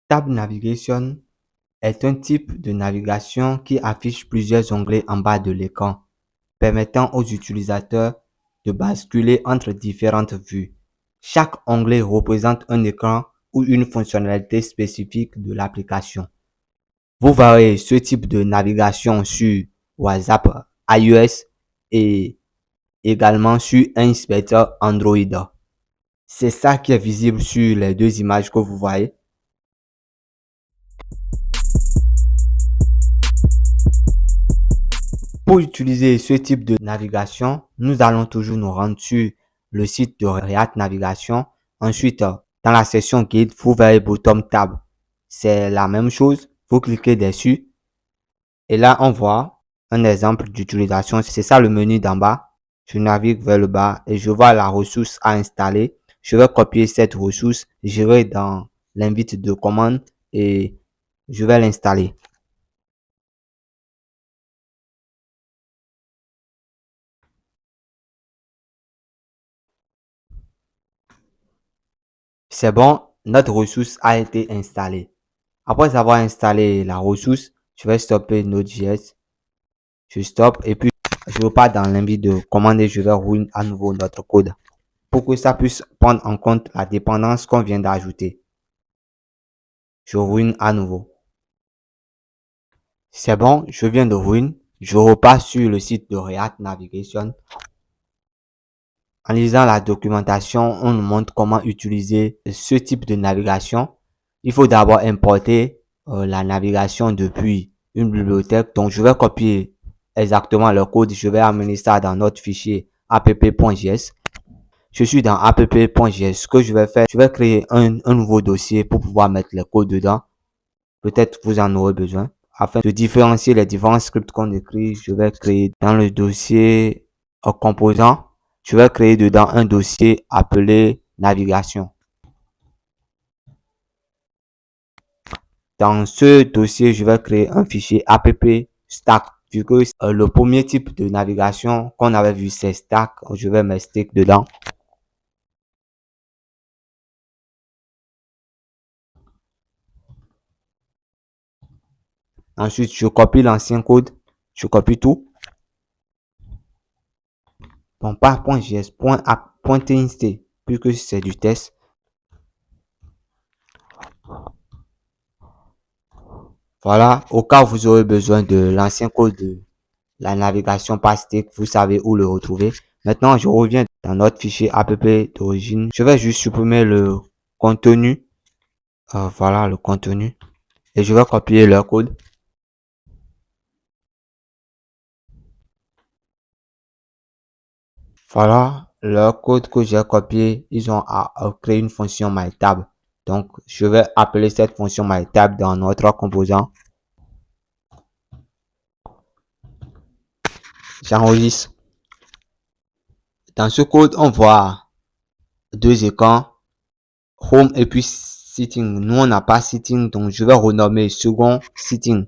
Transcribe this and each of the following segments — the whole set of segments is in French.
Tab Navigation est un type de navigation qui affiche plusieurs onglets en bas de l'écran, permettant aux utilisateurs de basculer entre différentes vues. Chaque onglet représente un écran ou une fonctionnalité spécifique de l'application. Vous verrez ce type de navigation sur WhatsApp iOS et également sur Inspector Android. C'est ça qui est visible sur les deux images que vous voyez. Pour utiliser ce type de navigation, nous allons toujours nous rendre sur le site de React Navigation. Ensuite, dans la section guide, vous verrez bottom tab. C'est la même chose. Vous cliquez dessus. Et là, on voit un exemple d'utilisation. C'est ça le menu d'en bas. Je navigue vers le bas et je vois la ressource à installer. Je vais copier cette ressource. J'irai dans l'invite de commande et je vais l'installer. C'est bon, notre ressource a été installée. Après avoir installé la ressource, je vais stopper Node.js. Je stoppe et puis je repars dans l'invite de commande et je vais rouvrir à nouveau notre code pour que ça puisse prendre en compte la dépendance qu'on vient d'ajouter. Je ruine à nouveau. C'est bon, je viens de ruine. Je repars sur le site de React Navigation. En lisant la documentation, on nous montre comment utiliser ce type de navigation. Il faut d'abord importer la navigation depuis une bibliothèque. Donc, je vais copier exactement le code. Je vais amener ça dans notre fichier app.js. Je suis dans app.js. Ce que je vais faire, je vais créer un nouveau dossier pour pouvoir mettre le code dedans. Peut-être vous en aurez besoin. Afin de différencier les différents scripts qu'on écrit, je vais créer dans le dossier composant, je vais créer dedans un dossier appelé navigation. Dans ce dossier, je vais créer un fichier app stack. Vu que le premier type de navigation qu'on avait vu, c'est stack, je vais mettre stick dedans. Ensuite, je copie l'ancien code. Je copie tout. Bon, pas .js, .app, .txt, puisque c'est du test. Voilà, au cas où vous aurez besoin de l'ancien code de la navigation par stick, vous savez où le retrouver. Maintenant, je reviens dans notre fichier app d'origine. Je vais juste supprimer le contenu. Voilà le contenu. Et je vais copier leur code. Voilà leur code que j'ai copié. Ils ont à créer une fonction myTab. Donc, je vais appeler cette fonction myTab dans notre composant. J'enregistre. Dans ce code, on voit deux écrans, home et puis sitting. Nous, on n'a pas sitting, donc je vais renommer second sitting.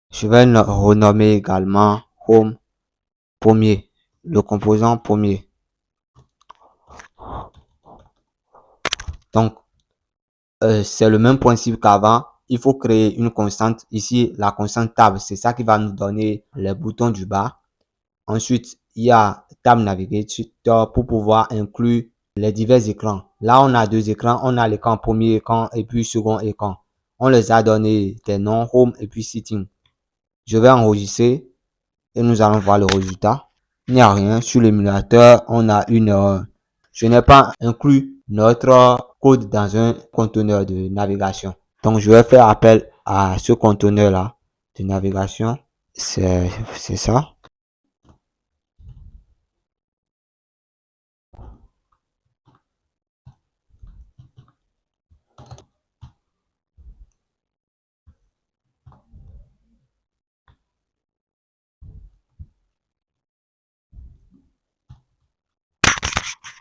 Je vais renommer également home premier, le composant premier. Donc, c'est le même principe qu'avant. Il faut créer une constante. Ici, la constante tab, c'est ça qui va nous donner les boutons du bas. Ensuite, il y a Tab Navigator pour pouvoir inclure les divers écrans. Là, on a deux écrans. On a l'écran premier écran et puis second écran. On les a donné des noms Home et puis Sitting. Je vais enregistrer et nous allons voir le résultat. Il n'y a rien. Sur l'émulateur, on a une erreur. Je n'ai pas inclus notre code dans un conteneur de navigation. Donc, je vais faire appel à ce conteneur-là de navigation. C'est ça.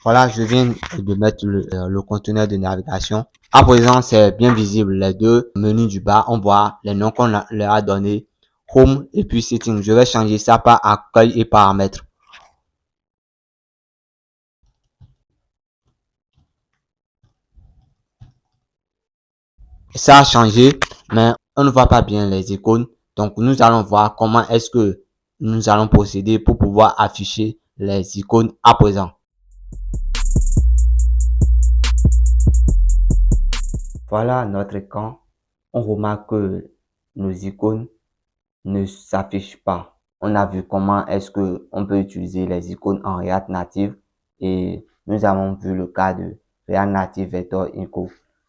Voilà, je viens de mettre le conteneur de navigation. À présent, c'est bien visible les deux menus du bas. On voit les noms qu'on leur a donnés, Home et puis Setting. Je vais changer ça par accueil et paramètres. Ça a changé, mais on ne voit pas bien les icônes. Donc, nous allons voir comment est-ce que nous allons procéder pour pouvoir afficher les icônes à présent. Voilà notre écran. On remarque que nos icônes ne s'affichent pas. On a vu comment est-ce que on peut utiliser les icônes en React Native et nous avons vu le cas de React Native Vector Inco.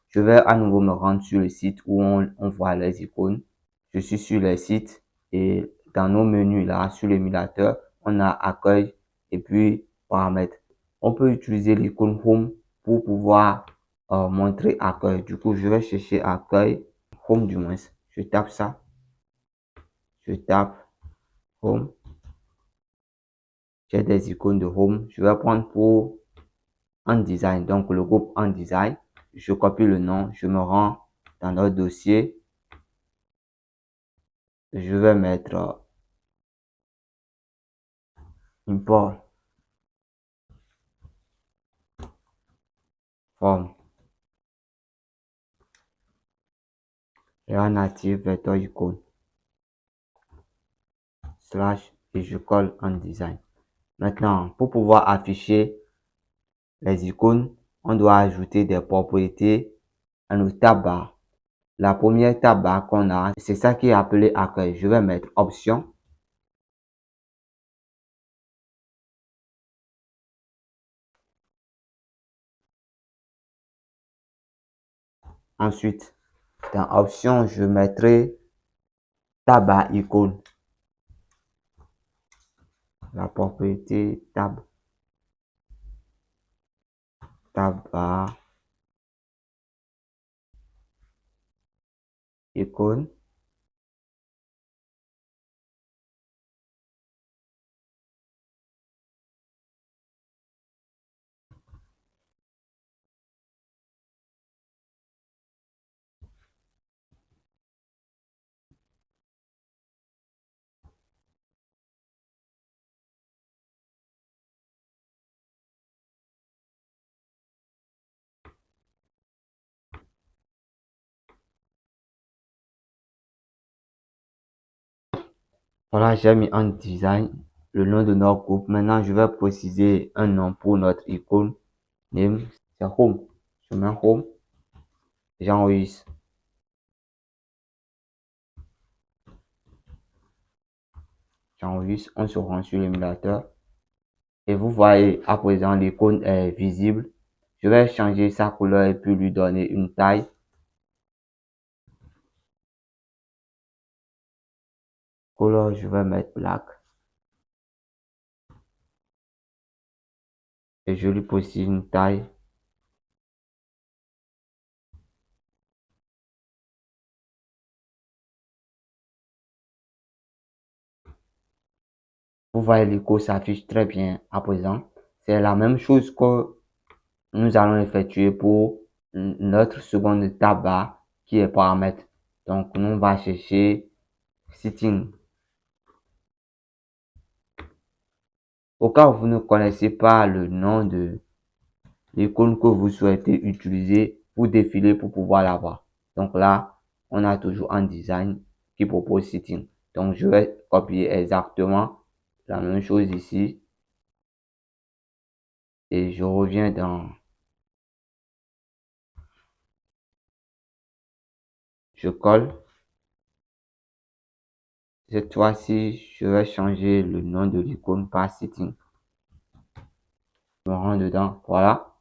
Je vais à nouveau me rendre sur le site où on voit les icônes. Je suis sur le site et dans nos menus là, sur l'émulateur, on a accueil et puis paramètres. On peut utiliser l'icône Home pour pouvoir montrer accueil. Du coup, je vais chercher accueil, Home du moins. Je tape ça. Je tape Home. J'ai des icônes de Home. Je vais prendre pour design. Donc, le groupe design. Je copie le nom. Je me rends dans notre dossier. Je vais mettre import form React Native vector icône slash et je colle design. Maintenant, pour pouvoir afficher les icônes, on doit ajouter des propriétés à nos tab bar. La première tab bar qu'on a, c'est ça qui est appelé accueil. Je vais mettre option. Ensuite, dans option, je mettrai tab bar icône. La propriété tab bar icône. Voilà, j'ai mis en design le nom de notre groupe. Maintenant, je vais préciser un nom pour notre icône. Name, c'est Home. Je mets Home. J'enregistre. J'enregistre. On se rend sur l'émulateur. Et vous voyez, à présent, l'icône est visible. Je vais changer sa couleur et puis lui donner une taille. Couleur, je vais mettre black. Et je lui précise une taille. Vous voyez, l'icône s'affiche très bien à présent. C'est la même chose que nous allons effectuer pour notre seconde tab bar qui est paramètre. Donc, on va chercher setting. Au cas où vous ne connaissez pas le nom de l'icône que vous souhaitez utiliser pour défiler pour pouvoir l'avoir. Donc là, on a toujours un design qui propose setting. Donc, je vais copier exactement la même chose ici. Et je reviens dans... Je colle. Cette fois-ci, je vais changer le nom de l'icône par setting. Je me rends dedans. Voilà.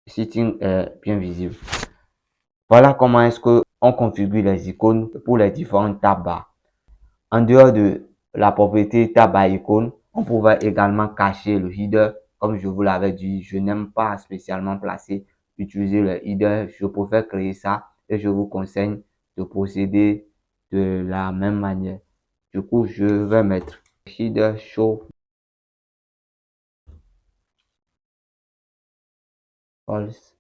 Setting est bien visible. Voilà comment est-ce que on configure les icônes pour les différentes tab bars. En dehors de la propriété tab bar icône, on pouvait également cacher le header. Comme je vous l'avais dit, je n'aime pas spécialement utiliser le header. Je préfère créer ça et je vous conseille de procéder de la même manière. Du coup, je vais mettre header show. false.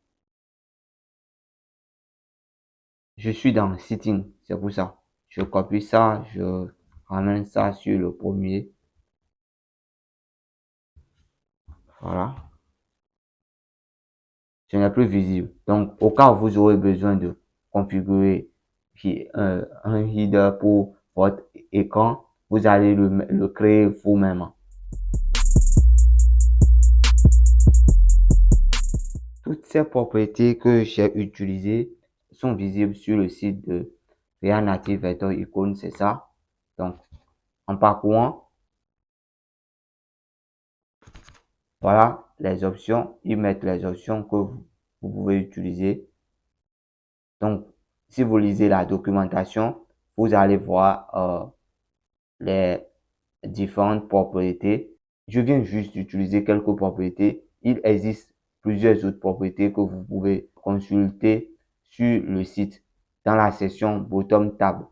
Je suis dans Setting, c'est pour ça. Je copie ça, je ramène ça sur le premier. Voilà. Ce n'est plus visible. Donc, au cas où vous aurez besoin de configurer un header pour votre écran, vous allez le créer vous-même. Toutes ces propriétés que j'ai utilisées sont visibles sur le site de React Native Vector Icon, c'est ça. Donc, en parcourant, voilà les options. Ils mettent les options que vous pouvez utiliser. Donc, si vous lisez la documentation, vous allez voir les différentes propriétés. Je viens juste d'utiliser quelques propriétés. Il existe plusieurs autres propriétés que vous pouvez consulter sur le site dans la section Bottom Tab.